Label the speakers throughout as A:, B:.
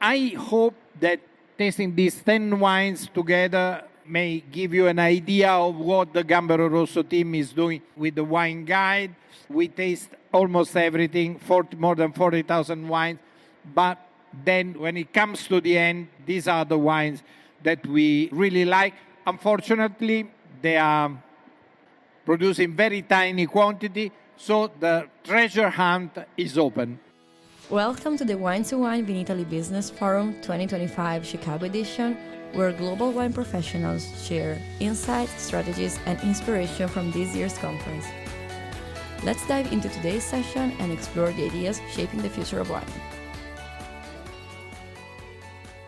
A: I hope that tasting these 10 wines together may give you an idea of what the Gambero Rosso team is doing with the wine guide. We taste almost everything, more than 40,000 wines. But then when it comes to the end, these are the wines that we really like. Unfortunately, they are produced in very tiny quantity, so the treasure hunt is open.
B: Welcome to the Wine2wine Vinitaly Business Forum 2025 Chicago edition, where global wine professionals share insights, strategies, and inspiration from this year's conference. Let's dive into today's session and explore the ideas shaping the future of wine.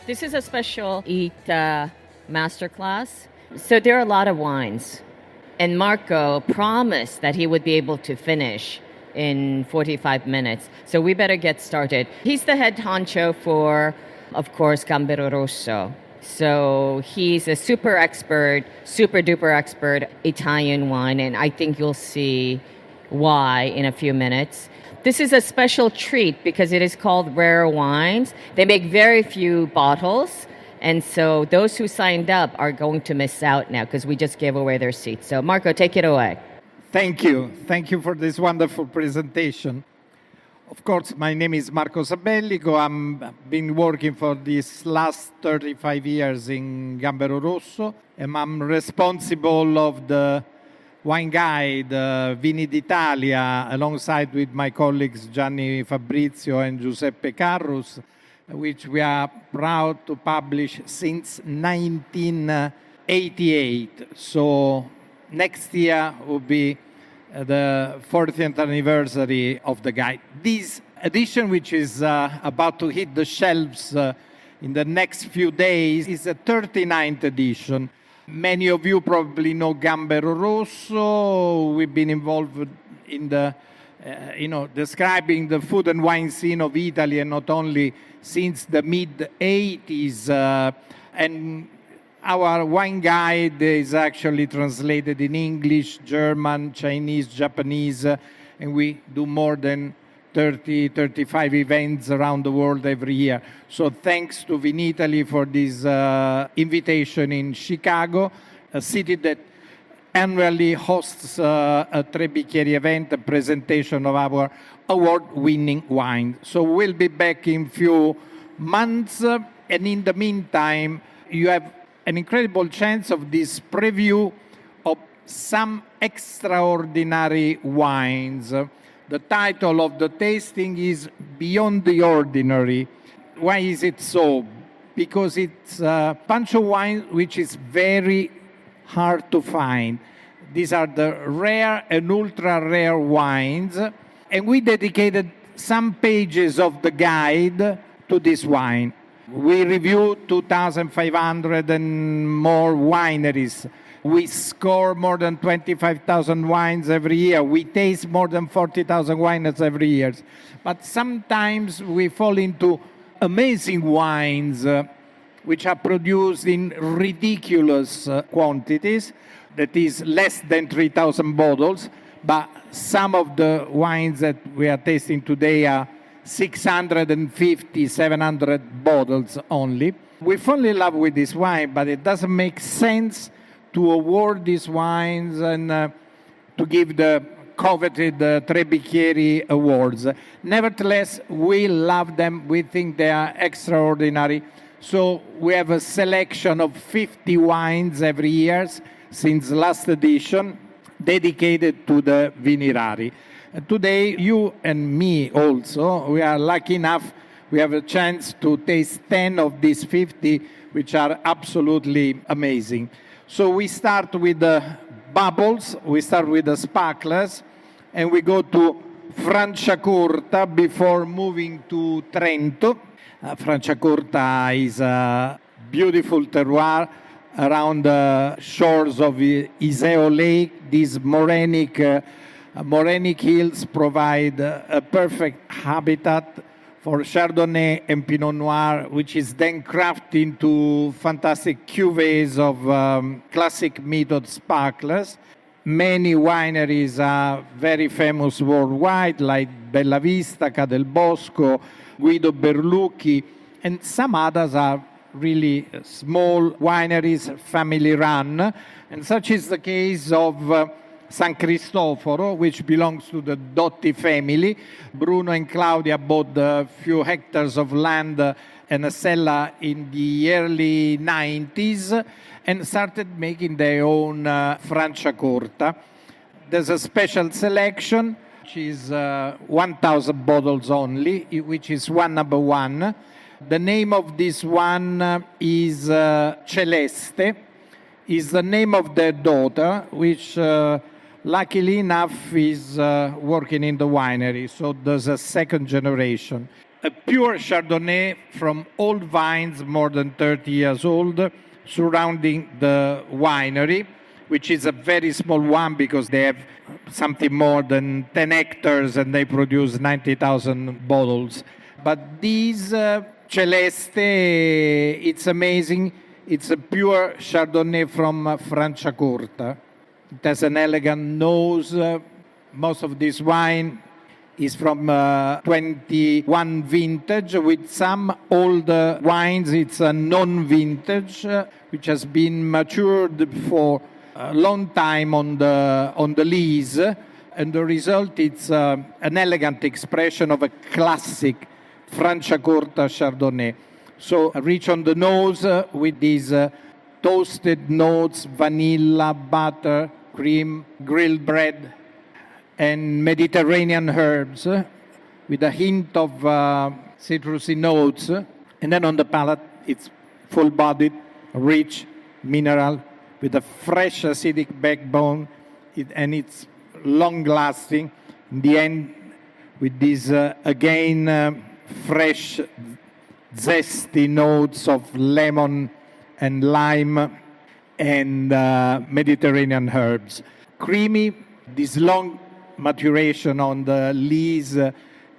C: This is a special ITA masterclass. So there are a lot of wines, and Marco promised that he would be able to finish in 45 minutes. So we better get started. He's the head honcho for, of course, Gambero Rosso. So he's a super duper expert Italian wine, and I think you'll see why in a few minutes. This is a special treat because it is called Rare Wines. They make very few bottles, and so those who signed up are going to miss out now because we just gave away their seats. So Marco, take it away.
A: Thank you. Thank you for this wonderful presentation. Of course, my name is Marco Sabellico. I've been working for these last 35 years in Gambero Rosso, and I'm responsible of the wine guide, Vini d'Italia, alongside with my colleagues Gianni Fabrizio and Giuseppe Carrus, which we are proud to publish since 1988. So next year will be the 40th anniversary of the guide. This edition, which is about to hit the shelves in the next few days, is the 39th edition. Many of you probably know Gambero Rosso. We've been involved in the, describing the food and wine scene of Italy, and not only since the mid-80s. And our wine guide is actually translated in English, German, Chinese, Japanese, and we do more than 35 events around the world every year. So thanks to Vinitaly for this invitation in Chicago, a city that annually hosts a Tre Bicchieri event, a presentation of our award-winning wine. So we'll be back in few months, and in the meantime, you have an incredible chance of this preview of some extraordinary wines. The title of the tasting is Beyond the Ordinary. Why is it so? Because it's a bunch of wine which is very hard to find. These are the rare and ultra-rare wines, and we dedicated some pages of the guide to this wine. We review 2,500 and more wineries. We score more than 25,000 wines every year. We taste more than 40,000 wines every year. But sometimes we fall into amazing wines which are produced in ridiculous quantities, that is less than 3,000 bottles. But some of the wines that we are tasting today are 650, 700 bottles only. We fall in love with this wine, but it doesn't make sense to award these wines and to give the coveted Tre Bicchieri awards. Nevertheless, we love them. We think they are extraordinary. So we have a selection of 50 wines every year since last edition, dedicated to the VINI RARI. Today, you and me also, we are lucky enough, we have a chance to taste 10 of these 50, which are absolutely amazing. So we start with the bubbles, we start with the sparklers, and we go to Franciacorta before moving to Trento. Franciacorta is a beautiful terroir around the shores of Iseo Lake. These morenic hills provide a perfect habitat for Chardonnay and Pinot Noir, which is then crafted into fantastic cuvées of classic method sparklers. Many wineries are very famous worldwide, like Bella Vista, Ca del Bosco, Guido Berlucchi, And some others are really small wineries, family run. And such is the case of San Cristoforo, which belongs to the Dotti family. Bruno and Claudia bought a few hectares of land and a cellar in the early 90s and started making their own Franciacorta. There's a special selection, which is 1,000 bottles only, which is one number one. The name of this one is Celeste, is the name of their daughter, which luckily enough is working in the winery, so there's a second generation. A pure Chardonnay from old vines, more than 30 years old, surrounding the winery, which is a very small one because they have something more than 10 hectares and they produce 90,000 bottles. But these Celeste, it's amazing. It's a pure Chardonnay from Franciacorta. It has an elegant nose. Most of this wine is from 21 vintage. With some old wines, it's a non-vintage, which has been matured for a long time on the lees, and the result is an elegant expression of a classic Franciacorta Chardonnay. So rich on the nose with these toasted notes, vanilla, butter, cream, grilled bread, and Mediterranean herbs with a hint of citrusy notes. And then on the palate, it's full-bodied, rich, mineral, with a fresh acidic backbone, and it's long-lasting. In the end, with these, again, fresh, zesty notes of lemon and lime and Mediterranean herbs. Creamy, this long maturation on the lees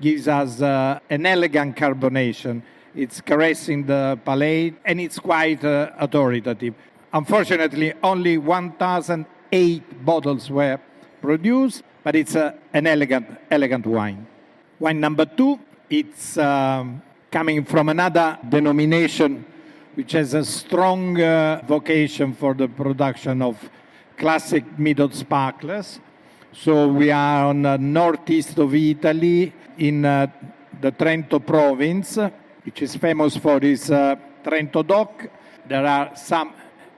A: gives us an elegant carbonation. It's caressing the palate, and it's quite authoritative. Unfortunately, only 1,008 bottles were produced, but it's an elegant wine. Wine number two, it's coming from another denomination which has a strong vocation for the production of classic middle sparklers. So we are on the northeast of Italy in the Trento province, which is famous for its Trento DOC. There are some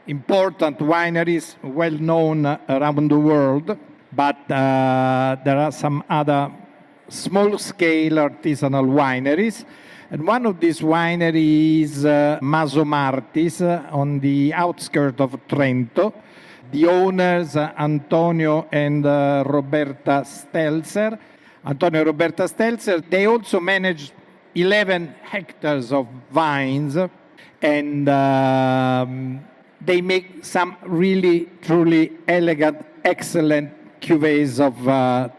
A: important wineries well known around the world, but there are some other small-scale artisanal wineries. And one of these wineries is Maso Martis on the outskirts of Trento. The owners, Antonio and Roberta Stelzer. Antonio and Roberta Stelzer, they also manage 11 hectares of vines, and they make some really, truly elegant, excellent cuvées of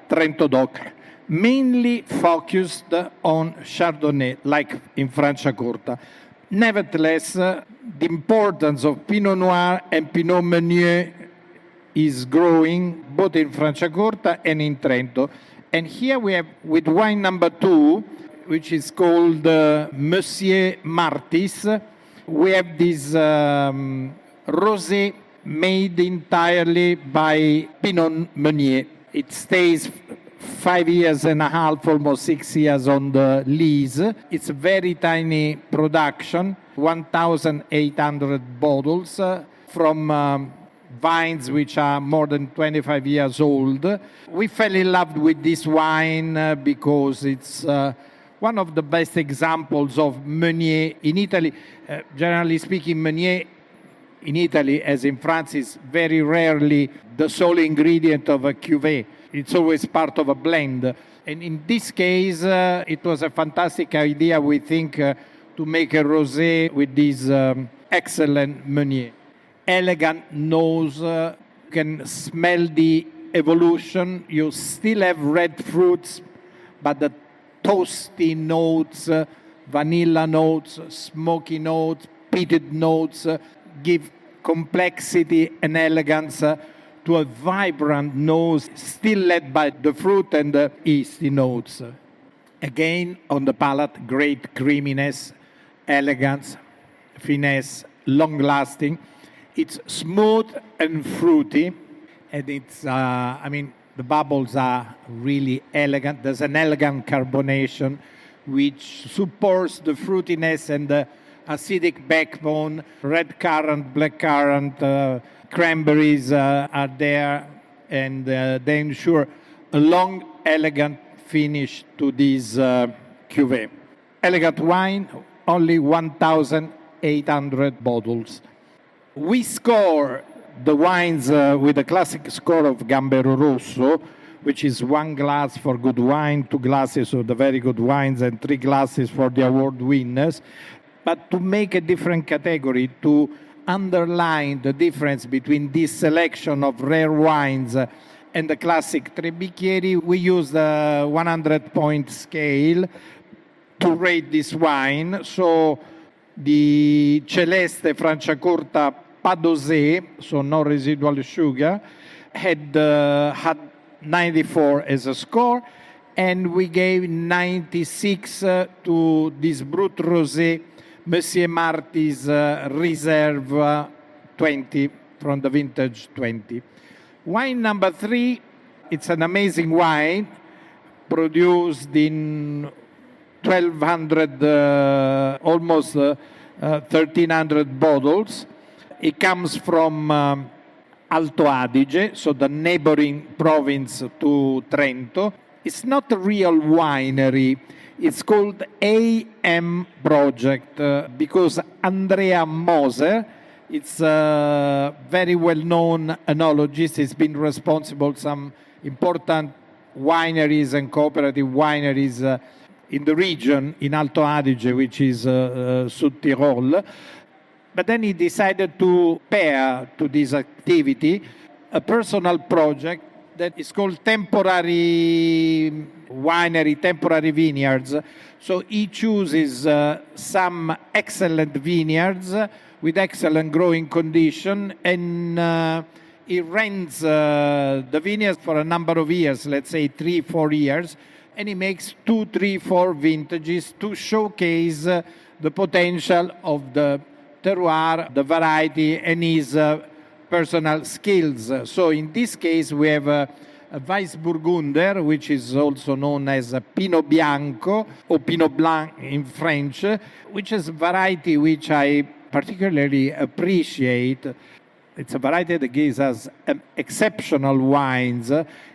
A: Trento DOC, mainly focused on Chardonnay, like in Franciacorta. Nevertheless, the importance of Pinot Noir and Pinot Meunier is growing both in Franciacorta and in Trento. And here we have, with wine number two, which is called Monsieur Martis, we have this rosé made entirely by Pinot Meunier. It stays 5 years and a half, almost 6 years on the lees. It's a very tiny production, 1,800 bottles from vines which are more than 25 years old. We fell in love with this wine because it's one of the best examples of Meunier in Italy. Generally speaking, Meunier in Italy, as in France, is very rarely the sole ingredient of a cuvée. It's always part of a blend. And in this case, it was a fantastic idea, we think, to make a rosé with this excellent Meunier. Elegant nose, you can smell the evolution. You still have red fruits, but the toasty notes, vanilla notes, smoky notes, peated notes give complexity and elegance to a vibrant nose, still led by the fruit and the yeasty notes. Again, on the palate, great creaminess, elegance, finesse, long-lasting. It's smooth and fruity, and it's, the bubbles are really elegant. There's an elegant carbonation which supports the fruitiness and the acidic backbone. Red currant, black currant, cranberries are there, and they ensure a long, elegant finish to this cuvée. Elegant wine, only 1,800 bottles. We score the wines with a classic score of Gambero Rosso, which is 1 glass for good wine, 2 glasses of the very good wines, and 3 glasses for the award winners. But to make a different category, to underline the difference between this selection of rare wines and the classic Tre Bicchieri, we use the 100-point scale to rate this wine. So the Celeste Franciacorta Padosé, so no residual sugar, had 94 as a score, and we gave 96 to this Brut Rosé Monsieur Marty's Reserve 20 from the vintage 20. Wine number 3, it's an amazing wine produced in 1,200, almost 1,300 bottles. It comes from Alto Adige, so the neighboring province to Trento. It's not a real winery. It's called AM Project because Andrea Moser, it's a very well-known enologist. He's been responsible for some important wineries and cooperative wineries in the region, in Alto Adige, which is Sud Tirol. But then he decided to pair to this activity a personal project that is called temporary winery, temporary vineyards. So he chooses some excellent vineyards with excellent growing condition, and he rents the vineyards for a number of years, let's say 3-4 years, and he makes 2, 3, 4 vintages to showcase the potential of the terroir, the variety, and his personal skills. So in this case, we have a Weissburgunder, which is also known as a Pinot Bianco, or Pinot Blanc in French, which is a variety which I particularly appreciate. It's a variety that gives us exceptional wines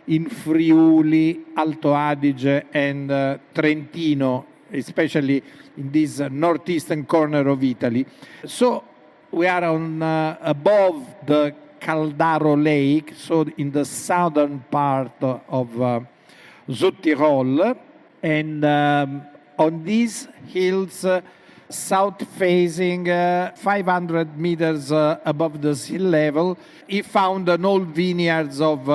A: in Friuli, Alto Adige, and Trentino, especially in this northeastern corner of Italy. So we are on above the Caldaro Lake, so in the southern part of Sud Tirol, and on these hills, south-facing, 500 meters above the sea level, he found an old vineyards of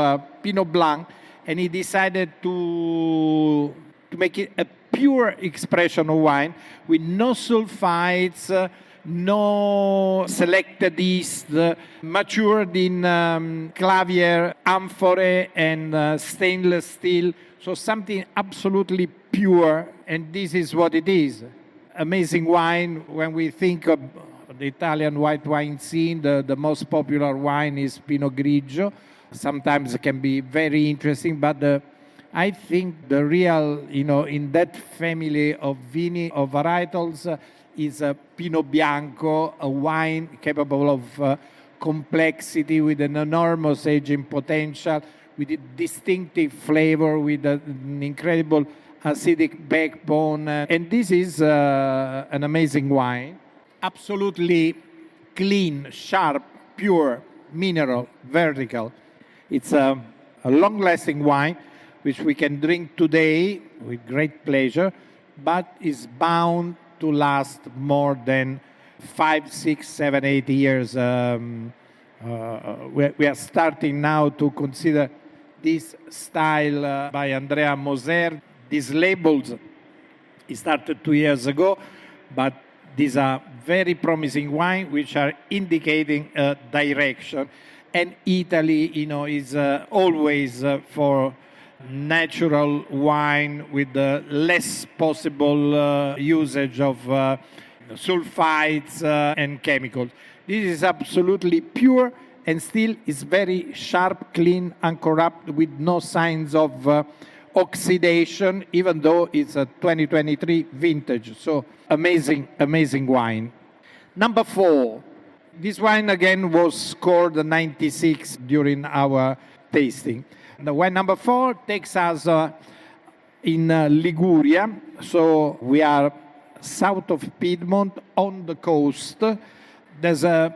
A: Pinot Blanc, and he decided to make it a pure expression of wine with no sulfites, no selected yeast, matured in clavier, amphore, and stainless steel. So something absolutely pure, and this is what it is. Amazing wine. When we think of the Italian white wine scene, the most popular wine is Pinot Grigio. Sometimes it can be very interesting, but I think the real, in that family of Vini, of varietals, is a Pinot Bianco, a wine capable of complexity with an enormous aging potential, with a distinctive flavor, with an incredible acidic backbone. And this is an amazing wine. Absolutely clean, sharp, pure, mineral, vertical. It's a long-lasting wine, which we can drink today with great pleasure, but is bound to last more than 5, 6, 7, 8 years. We are starting now to consider this style by Andrea Moser. These labels started 2 years ago, but these are very promising wines which are indicating a direction. And Italy, is always for natural wine with the less possible usage of sulfites and chemicals. This is absolutely pure and still is very sharp, clean, uncorrupt, with no signs of oxidation, even though it's a 2023 vintage. So amazing, amazing wine. Number 4. This wine again was scored a 96 during our tasting. The wine number 4 takes us in Liguria. So we are south of Piedmont on the coast. There's a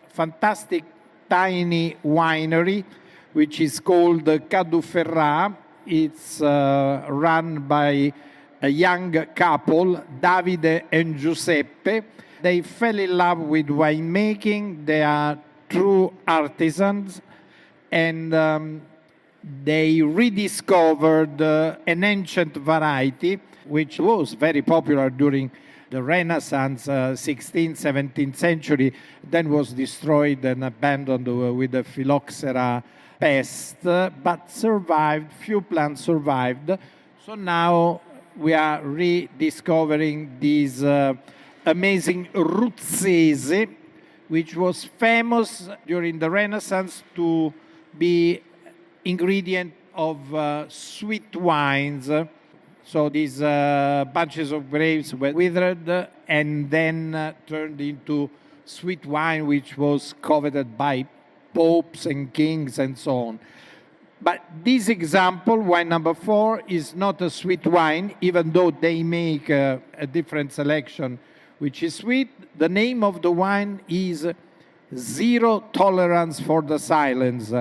A: fantastic tiny winery which is called Caduferrà. It's run by a young couple, Davide and Giuseppe. They fell in love with winemaking. They are true artisans, and they rediscovered an ancient variety which was very popular during the Renaissance, 16th, 17th century, then was destroyed and abandoned with the phylloxera pest, but survived, few plants survived. So now we are rediscovering this amazing Ruzzese, which was famous during the Renaissance to be ingredient of sweet wines. So these bunches of grapes were withered and then turned into sweet wine, which was coveted by popes and kings and so on. But this example, wine number 4, is not a sweet wine, even though they make a different selection, which is sweet. The name of the wine is Zero Tolerance for the Silence.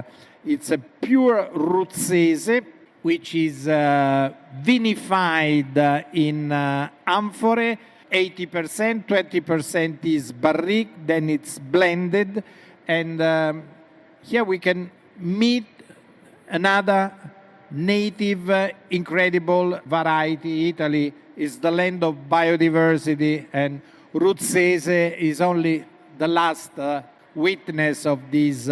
A: It's a pure Ruzzese, which is vinified in amphore, 80%, 20% is barrique, then it's blended. And here we can meet another native, incredible variety. Italy is the land of biodiversity, and Ruzzese is only the last witness of this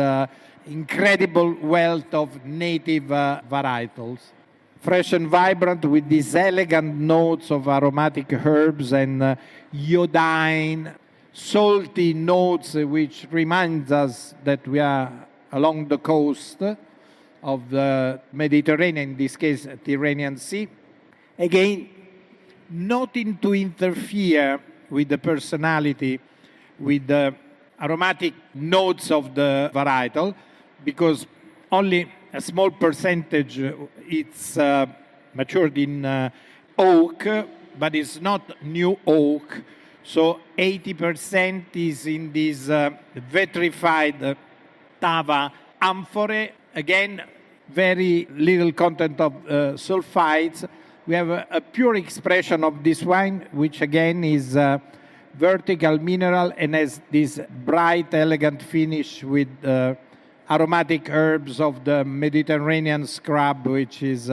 A: incredible wealth of native varietals. Fresh and vibrant with these elegant notes of aromatic herbs and iodine, salty notes, which reminds us that we are along the coast of the Mediterranean, in this case, Tyrrhenian Sea. Again, nothing to interfere with the personality, with the aromatic notes of the varietal, because only a small percentage it's matured in oak, but it's not new oak. So 80% is in this vitrified Tava amphore. Again, very little content of sulfites. We have a pure expression of this wine, which again is vertical mineral and has this bright, elegant finish with aromatic herbs of the Mediterranean scrub, which is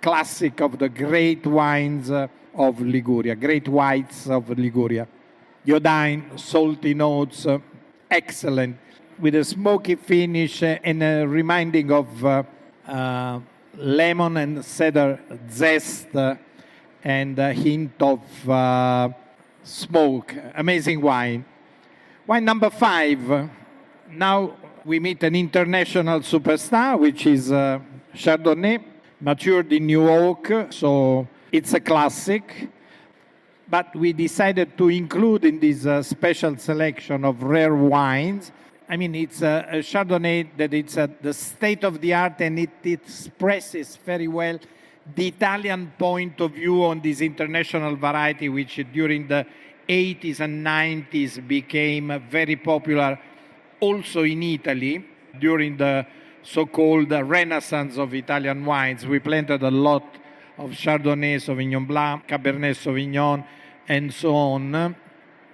A: classic of the great wines of Liguria, great whites of Liguria. Iodine, salty notes, excellent, with a smoky finish and a reminding of lemon and cedar zest and a hint of smoke. Amazing wine. Wine number 5. Now we meet an international superstar, which is Chardonnay, matured in new oak, so it's a classic. But we decided to include in this special selection of rare wines. I mean, it's a Chardonnay that it's at the state of the art, and it expresses very well the Italian point of view on this international variety, which during the 80s and 90s became very popular also in Italy during the so-called Renaissance of Italian wines. We planted a lot of Chardonnay, Sauvignon Blanc, Cabernet Sauvignon, and so on,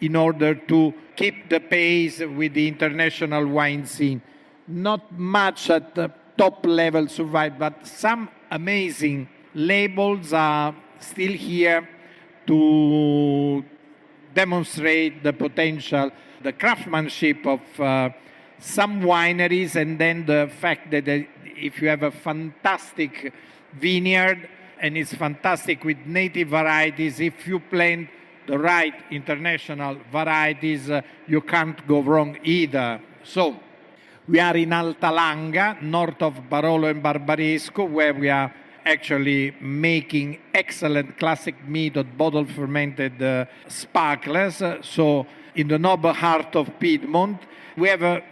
A: in order to keep the pace with the international wine scene. Not much at the top level survived, but some amazing labels are still here to demonstrate the potential, the craftsmanship of some wineries, and then the fact that if you have a fantastic vineyard and it's fantastic with native varieties, if you plant the right international varieties, you can't go wrong either. So we are in Alta Langa, north of Barolo and Barbaresco, where we are actually making excellent classic method bottle fermented sparklers. So in the noble heart of Piedmont, we have a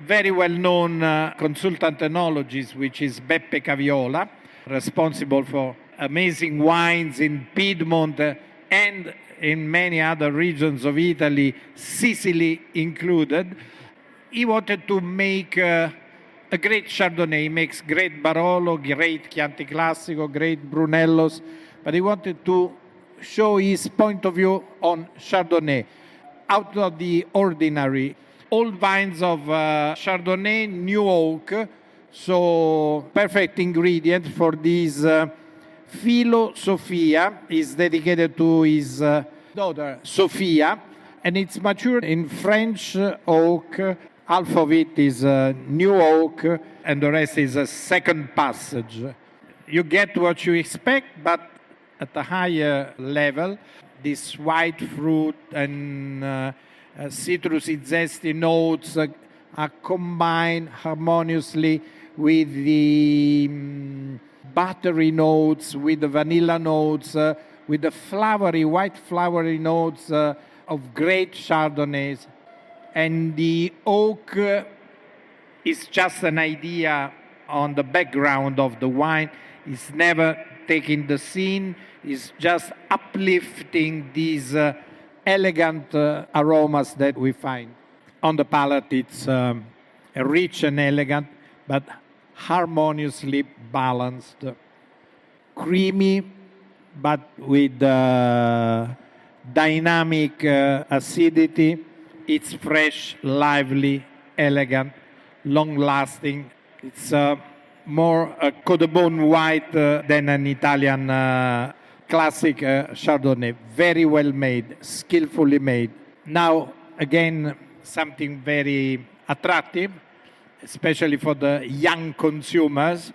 A: very well-known consultant enologist, which is Beppe Caviola, responsible for amazing wines in Piedmont and in many other regions of Italy, Sicily included. He wanted to make a great Chardonnay. He makes great Barolo, great Chianti Classico, great Brunellos, but he wanted to show his point of view on Chardonnay, out of the ordinary. Old vines of Chardonnay, new oak, so perfect ingredient for this. Philo Sofia is dedicated to his daughter Sofia, and it's matured in French oak. Half of it is new oak, and the rest is a second passage. You get what you expect, but at a higher level. This white fruit and citrusy, zesty notes are combined harmoniously with the buttery notes, with the vanilla notes, with the white flowery notes of great Chardonnays. And the oak is just an idea on the background of the wine. It's never taking the scene. It's just uplifting these elegant aromas that we find. On the palate, it's rich and elegant, but harmoniously balanced. Creamy, but with dynamic acidity. It's fresh, lively, elegant, long-lasting. It's more a Côte de Beaune white than an Italian classic Chardonnay. Very well made, skillfully made. Now, again, something very attractive, especially for the young consumers,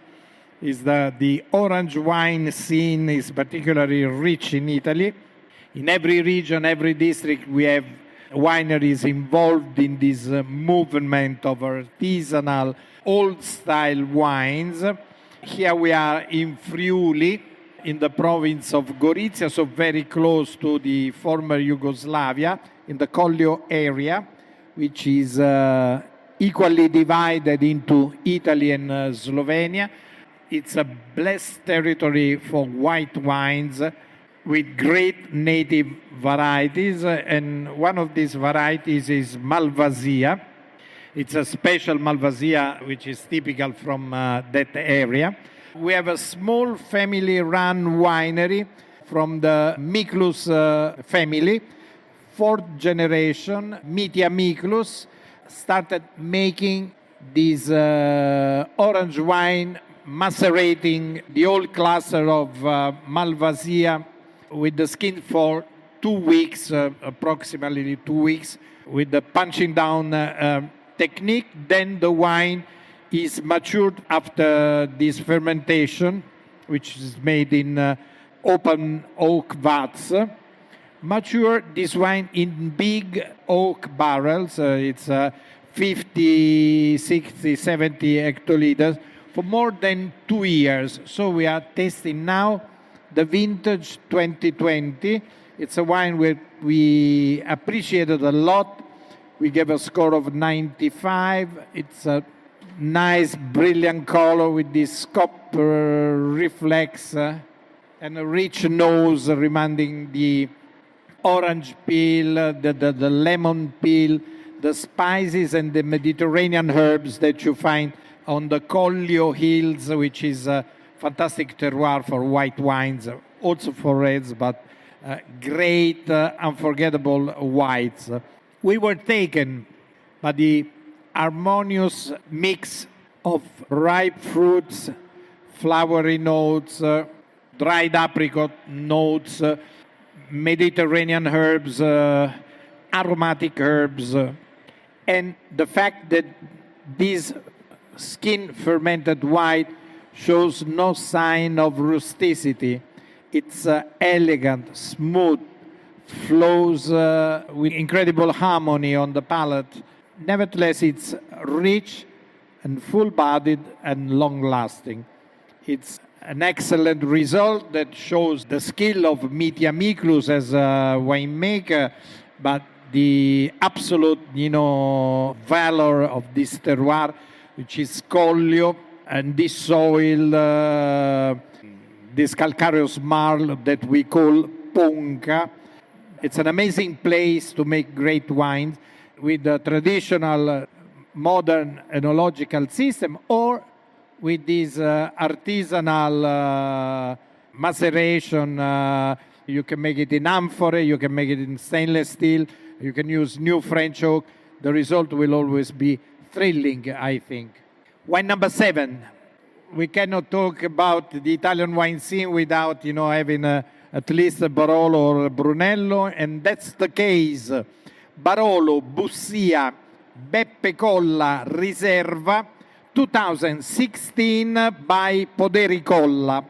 A: is the orange wine scene is particularly rich in Italy. In every region, every district, we have wineries involved in this movement of artisanal, old-style wines. Here we are in Friuli, in the province of Gorizia, so very close to the former Yugoslavia, in the Collio area, which is equally divided into Italy and Slovenia. It's a blessed territory for white wines with great native varieties, and one of these varieties is Malvasia. It's a special Malvasia which is typical from that area. We have a small family-run winery from the Miklus family. Fourth generation, Mitya Miklus, started making this orange wine, macerating the old cluster of Malvasia with the skin for 2 weeks, approximately 2 weeks, with the punching down technique. Then the wine is matured after this fermentation, which is made in open oak vats. Mature this wine in big oak barrels. It's 50, 60, 70 hectoliters for more than 2 years. So we are tasting now the vintage 2020. It's a wine we appreciated a lot. We gave a score of 95. It's a nice, brilliant color with this copper reflex and a rich nose reminding the orange peel, the lemon peel, the spices and the Mediterranean herbs that you find on the Collio Hills, which is a fantastic terroir for white wines, also for reds, but great, unforgettable whites. We were taken by the harmonious mix of ripe fruits, flowery notes, dried apricot notes, Mediterranean herbs, aromatic herbs, and the fact that this skin fermented white shows no sign of rusticity. It's elegant, smooth, flows with incredible harmony on the palate. Nevertheless, it's rich and full-bodied and long-lasting. It's an excellent result that shows the skill of Mitya Miklus as a winemaker, but the absolute, valor of this terroir, which is Collio, and this soil, this calcareous marl that we call Ponca. It's an amazing place to make great wines with the traditional modern enological system or with this artisanal maceration. You can make it in amphora, you can make it in stainless steel, you can use new French oak. The result will always be thrilling, I think. Wine number 7. We cannot talk about the Italian wine scene without, having at least a Barolo or a Brunello, and that's the case. Barolo, Bussia, Beppe Colla, Riserva, 2016 by Poderi Colla.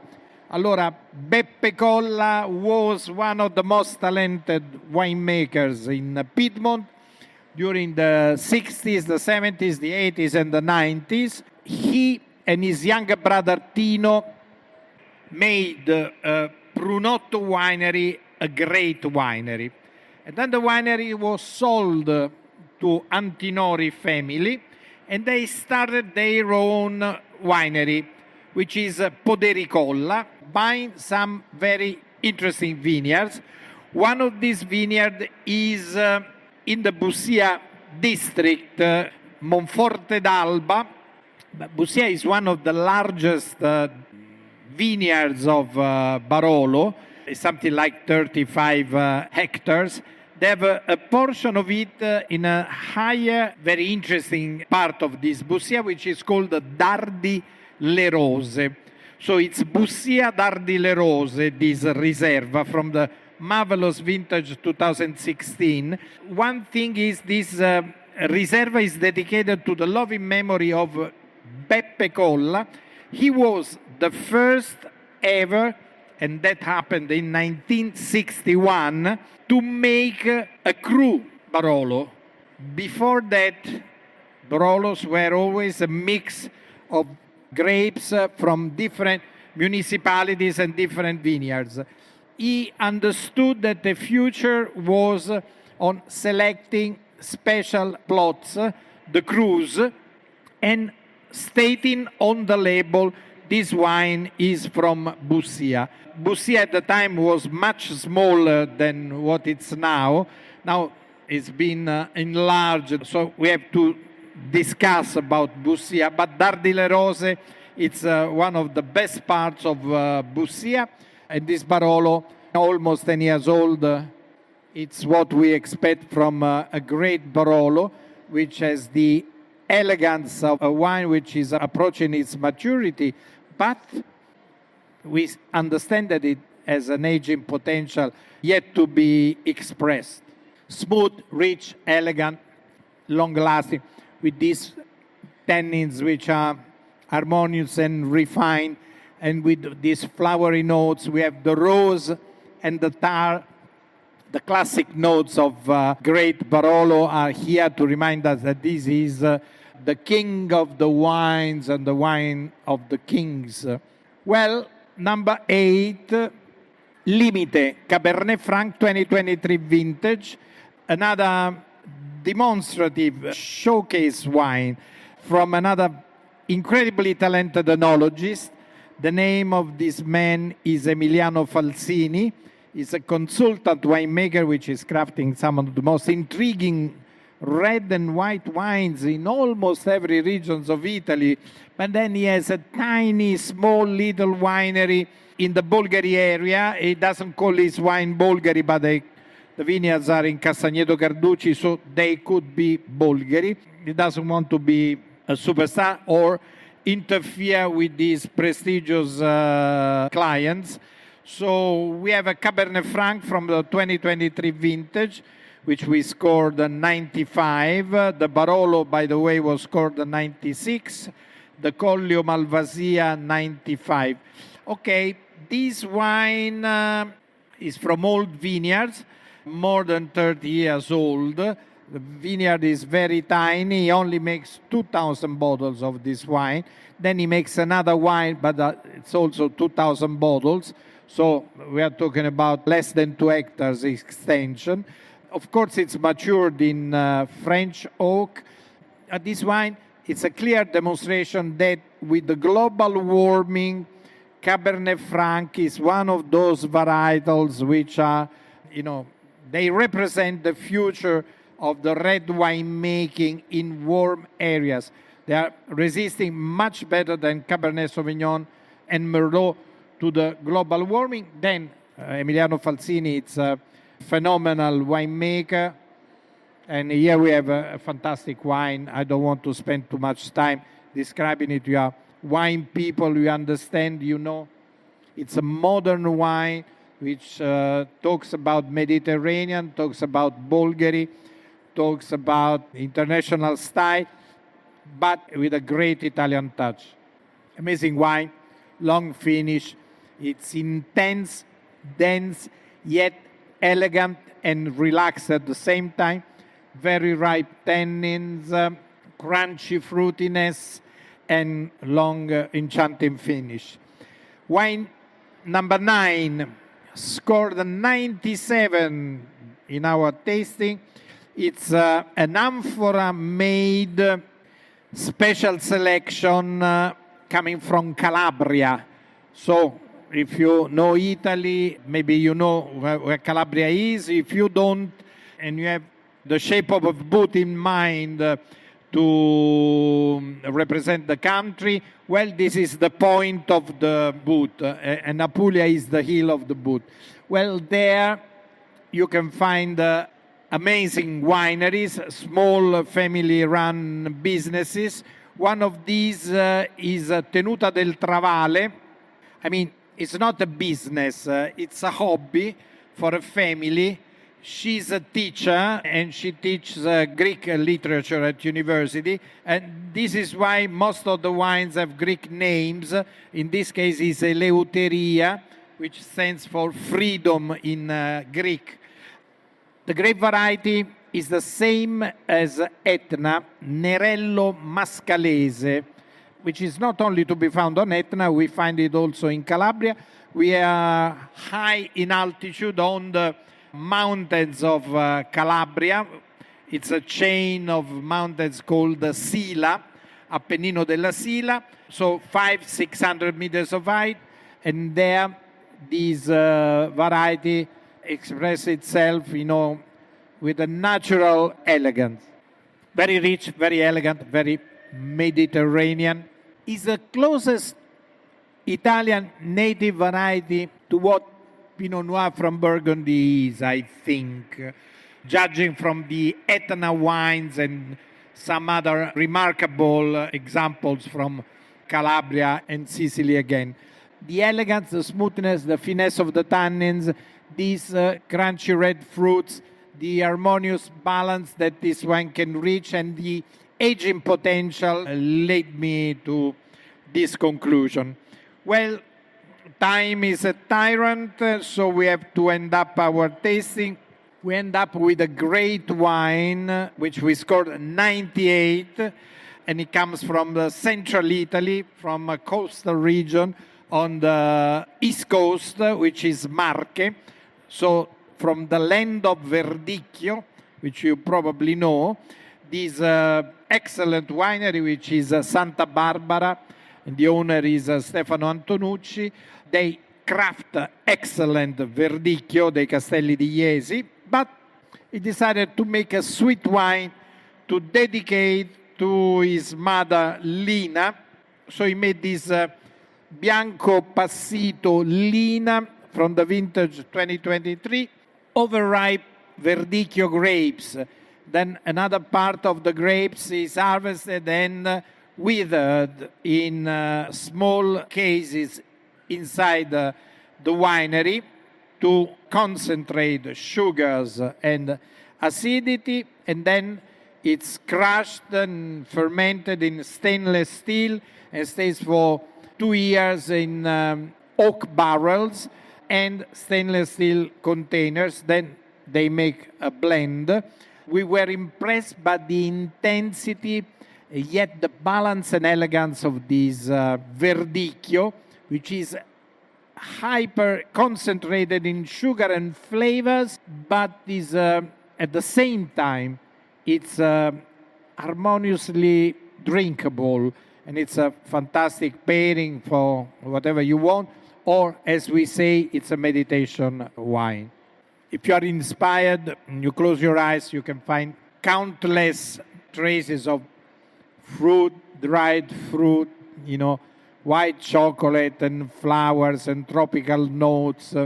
A: Allora, Beppe Colla was one of the most talented winemakers in Piedmont during the 60s, the 70s, the 80s, and the 90s. He and his younger brother Tino made Brunotto Winery a great winery. And then the winery was sold to Antinori family, and they started their own winery, which is Poderi Colla, buying some very interesting vineyards. One of these vineyards is in the Bussia district, Monforte d'Alba. Bussia is one of the largest vineyards of Barolo. It's something like 35 hectares. They have a portion of it in a higher, very interesting part of this Bussia, which is called Dardi Le Rose. So it's Bussia Dardi Le Rose, this Riserva, from the marvelous vintage 2016. One thing is this Riserva is dedicated to the loving memory of Beppe Colla. He was the first ever, and that happened in 1961, to make a cru Barolo. Before that, Barolos were always a mix of grapes from different municipalities and different vineyards. He understood that the future was on selecting special plots, the crus, and stating on the label, this wine is from Bussia. Bussia at the time was much smaller than what it's now. Now it's been enlarged, so we have to discuss about Bussia. But Dardi Le Rose, it's one of the best parts of Bussia. And this Barolo, almost 10 years old, it's what we expect from a great Barolo, which has the elegance of a wine which is approaching its maturity, but we understand that it has an aging potential yet to be expressed. Smooth, rich, elegant, long-lasting, with these tannins which are harmonious and refined, and with these flowery notes. We have the rose and the tar. The classic notes of great Barolo are here to remind us that this is the king of the wines and the wine of the kings. Well, number 8, Limite, Cabernet Franc 2023 vintage, another demonstrative showcase wine from another incredibly talented enologist. The name of this man is Emiliano Falsini. He's a consultant winemaker which is crafting some of the most intriguing red and white wines in almost every region of Italy. But then he has a tiny, small, little winery in the Bolgheri area. He doesn't call his wine Bolgheri, but the vineyards are in Castagneto Carducci, so they could be Bolgheri. He doesn't want to be a superstar or interfere with these prestigious clients. So we have a Cabernet Franc from the 2023 vintage, which we scored a 95. The Barolo, by the way, was scored a 96. The Collio Malvasia, 95. Okay, this wine is from old vineyards, more than 30 years old. The vineyard is very tiny. He only makes 2,000 bottles of this wine. Then he makes another wine, but it's also 2,000 bottles. So we are talking about less than 2 hectares extension. Of course, it's matured in French oak. This wine, it's a clear demonstration that with the global warming, Cabernet Franc is one of those varietals which are, they represent the future of the red wine making in warm areas. They are resisting much better than Cabernet Sauvignon and Merlot to the global warming. Then Emiliano Falsini, it's a phenomenal winemaker. And here we have a fantastic wine. I don't want to spend too much time describing it. You are wine people, you understand, you know. It's a modern wine which talks about Mediterranean, talks about Bulgari, talks about international style, but with a great Italian touch. Amazing wine, long finish. It's intense, dense, yet elegant and relaxed at the same time. Very ripe tannins, crunchy fruitiness, and long, enchanting finish. Wine number 9 scored a 97 in our tasting. It's an amphora-made special selection coming from Calabria. So if you know Italy, maybe you know where Calabria is. If you don't, and you have the shape of a boot in mind to represent the country, well, this is the point of the boot, and Apulia is the heel of the boot. Well, there you can find amazing wineries, small family-run businesses. One of these is Tenuta del Travale. I mean, it's not a business, it's a hobby for a family. She's a teacher and she teaches Greek literature at university. And this is why most of the wines have Greek names. In this case, it's Eleuteria, which stands for freedom in Greek. The grape variety is the same as Etna, Nerello Mascalese, which is not only to be found on Etna, we find it also in Calabria. We are high in altitude on the mountains of Calabria. It's a chain of mountains called the Sila, Appennino della Sila, so 500-600 meters of height, and there this variety expresses itself, with a natural elegance. Very rich, very elegant, very Mediterranean. Is the closest Italian native variety to what Pinot Noir from Burgundy is, I think, judging from the Etna wines and some other remarkable examples from Calabria and Sicily again. The elegance, the smoothness, the finesse of the tannins, these crunchy red fruits, the harmonious balance that this wine can reach, and the aging potential led me to this conclusion. Well, time is a tyrant, so we have to end up our tasting. We end up with a great wine, which we scored 98, and it comes from the central Italy, from a coastal region on the east coast, which is Marche. So from the land of Verdicchio, which you probably know, this excellent winery, which is Santa Barbara, and the owner is Stefano Antonucci. They craft excellent Verdicchio dei Castelli di Jesi, but he decided to make a sweet wine to dedicate to his mother, Lina. So he made this Bianco Passito Lina from the vintage 2023, overripe Verdicchio grapes. Then another part of the grapes is harvested and withered in small cases inside the winery to concentrate sugars and acidity, and then it's crushed and fermented in stainless steel and stays for 2 years in oak barrels and stainless steel containers. Then they make a blend. We were impressed by the intensity, yet the balance and elegance of this Verdicchio, which is hyper concentrated in sugar and flavors, but is at the same time, it's harmoniously drinkable, and it's a fantastic pairing for whatever you want, or as we say, it's a meditation wine. If you are inspired and you close your eyes, you can find countless traces of fruit, dried fruit, white chocolate and flowers and tropical notes.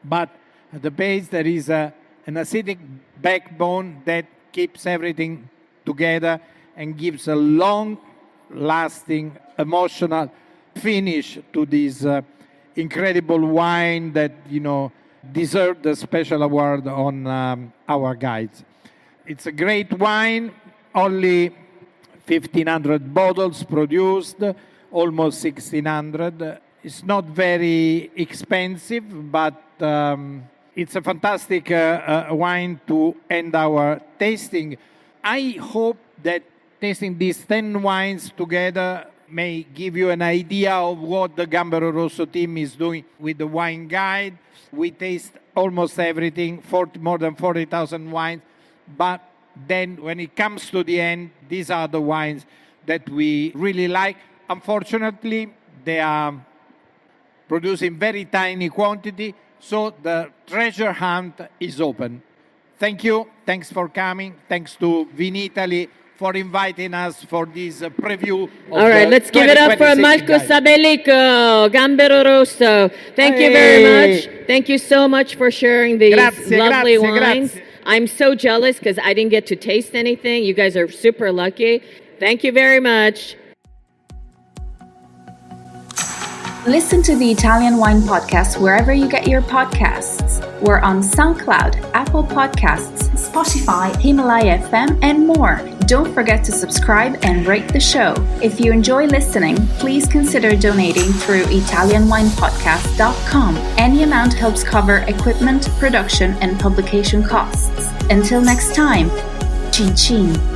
A: But at the base, there is an acidic backbone that keeps everything together and gives a long-lasting emotional finish to this incredible wine that, deserved a special award on our guides. It's a great wine, only 1,500 bottles produced, almost 1,600. It's not very expensive, but it's a fantastic wine to end our tasting. I hope that tasting these 10 wines together may give you an idea of what the Gambero Rosso team is doing with the wine guide. We taste almost everything, more than 40,000 wines. But then when it comes to the end, these are the wines that we really like. Unfortunately, they are produced in very tiny quantity, so the treasure hunt is open. Thank you. Thanks for coming. Thanks to Vinitaly for inviting us for this preview.
C: All right, let's give it up for Marco Sabellico, Gambero Rosso. Thank you very much. Thank you so much for sharing these lovely wines. I'm so jealous because I didn't get to taste anything. You guys are super lucky. Thank you very much.
D: Listen to the Italian Wine Podcast wherever you get your podcasts. We're on SoundCloud, Apple Podcasts, Spotify, Himalaya FM, and more. Don't forget to subscribe and rate the show. If you enjoy listening, please consider donating through ItalianWinePodcast.com. Any amount helps cover equipment, production, and publication costs. Until next time, cin cin.